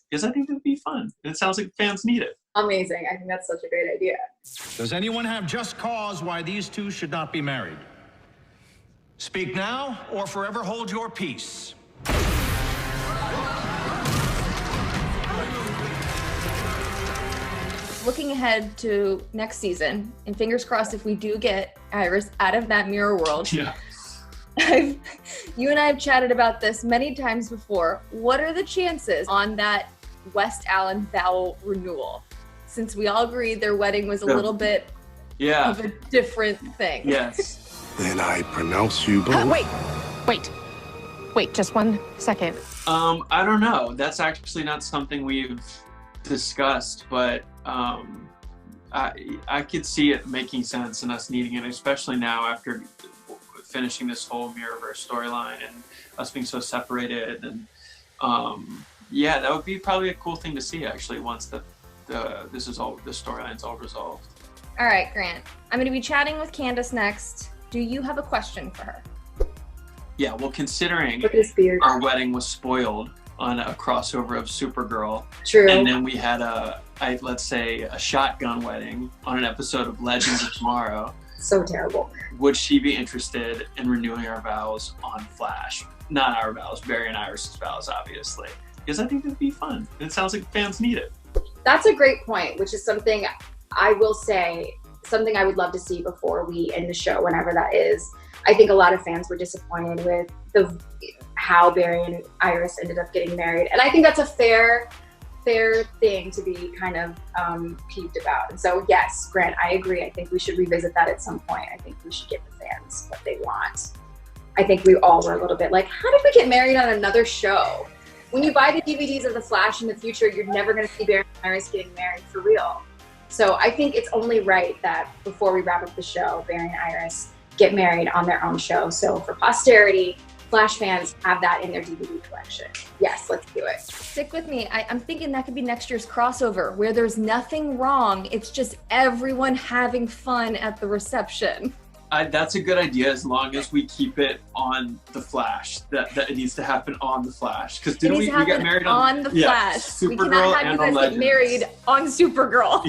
because I think it would be fun. It sounds like fans need it. Amazing. I think that's such a great idea. Does anyone have just cause why these two should not be married? Speak now or forever hold your peace. Looking ahead to next season, and fingers crossed if we do get Iris out of that mirror world. Yeah. You and I have chatted about this many times before. What are the chances on that West Allen vow renewal? Since we all agreed their wedding was a little bit of a different thing. Yes. Then I pronounce you both. Wait, just 1 second. I don't know. That's actually not something we've discussed, but I could see it making sense and us needing it, especially now after finishing this whole Mirrorverse storyline and us being so separated. And yeah, that would be probably a cool thing to see actually once the storyline's all resolved. All right, Grant. I'm going to be chatting with Candice next. Do you have a question for her? Yeah, well, considering our wedding was spoiled on a crossover of Supergirl. True. And then we had let's say a shotgun wedding on an episode of Legends of Tomorrow. So terrible. Would she be interested in renewing our vows on Flash? Not our vows, Barry and Iris's vows, obviously. Because I think it'd be fun. It sounds like fans need it. That's a great point, which is something I will say, something I would love to see before we end the show, whenever that is. I think a lot of fans were disappointed with how Barry and Iris ended up getting married. And I think that's a fair thing to be kind of peeved about. And so yes, Grant, I agree. I think we should revisit that at some point. I think we should give the fans what they want. I think we all were a little bit like, how did we get married on another show? When you buy the DVDs of The Flash in the future, you're never gonna see Barry and Iris getting married for real. So I think it's only right that before we wrap up the show, Barry and Iris get married on their own show. So for posterity, Flash fans have that in their DVD collection. Yes, let's do it. Stick with me. I'm thinking that could be next year's crossover where there's nothing wrong. It's just everyone having fun at the reception. That's a good idea as long as we keep it on The Flash. That it needs to happen on The Flash. Because didn't we get married on The Flash? Supergirl, we cannot have you guys get married on Supergirl.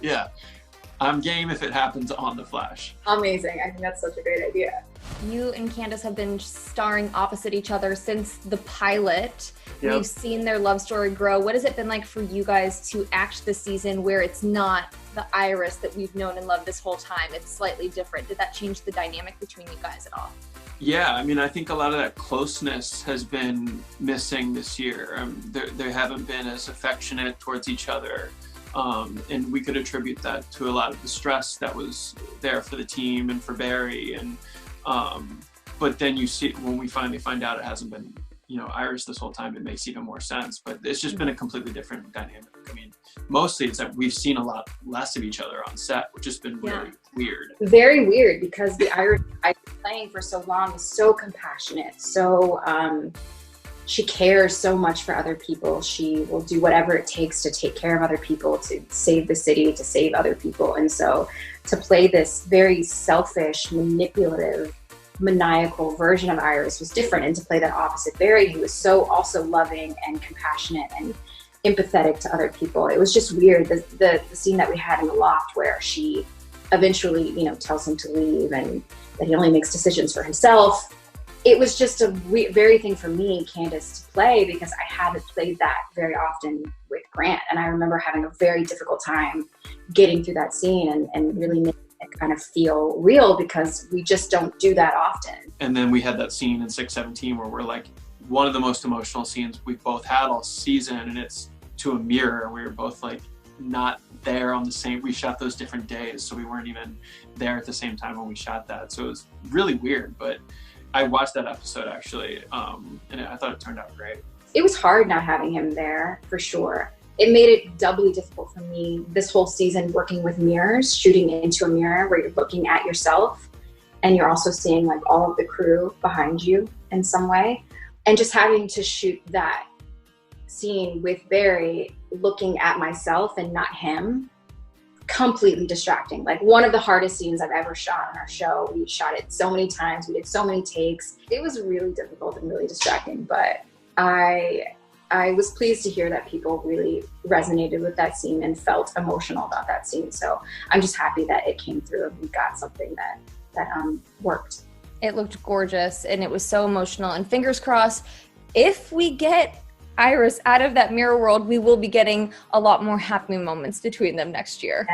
Yeah. I'm game if it happens on The Flash. Amazing. I think that's such a great idea. You and Candice have been starring opposite each other since the pilot. Yep. We've seen their love story grow. What has it been like for you guys to act this season where it's not the Iris that we've known and loved this whole time? It's slightly different. Did that change the dynamic between you guys at all? Yeah, I mean, I think a lot of that closeness has been missing this year. They haven't been as affectionate towards each other. And we could attribute that to a lot of the stress that was there for the team and for Barry. And but then you see, when we finally find out it hasn't been, Iris this whole time, it makes even more sense. But it's just been a completely different dynamic. I mean, mostly it's that we've seen a lot less of each other on set, which has been really weird. Very weird, because the Iris I've been playing for so long is so compassionate, so she cares so much for other people. She will do whatever it takes to take care of other people, to save the city, to save other people. And so to play this very selfish, manipulative, maniacal version of Iris was different. And to play that opposite Barry, who was so also loving and compassionate and empathetic to other people. It was just weird. The scene that we had in the loft where she eventually, tells him to leave and that he only makes decisions for himself. It was just a very thing for me, Candice, to play, because I haven't played that very often with Grant. And I remember having a very difficult time getting through that scene and really making it kind of feel real, because we just don't do that often. And then we had that scene in 617 where we're like, one of the most emotional scenes we've both had all season, and it's to a mirror. We were both like not there on the same, we shot those different days, so we weren't even there at the same time when we shot that. So it was really weird, but I watched that episode actually, and I thought it turned out great. It was hard not having him there, for sure. It made it doubly difficult for me this whole season, working with mirrors, shooting into a mirror where you're looking at yourself and you're also seeing like all of the crew behind you in some way. And just having to shoot that scene with Barry looking at myself and not him, completely distracting. Like one of the hardest scenes I've ever shot on our show. We shot it so many times, we did so many takes. It was really difficult and really distracting, but I I was pleased to hear that people really resonated with that scene and felt emotional about that scene. So I'm just happy that it came through and we got something that worked. It looked gorgeous and it was so emotional, and fingers crossed, if we get Iris out of that mirror world, we will be getting a lot more happy moments between them next year.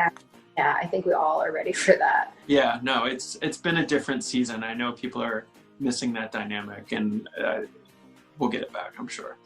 Yeah, I think we all are ready for that. Yeah, no, it's been a different season. I know people are missing that dynamic, and we'll get it back, I'm sure.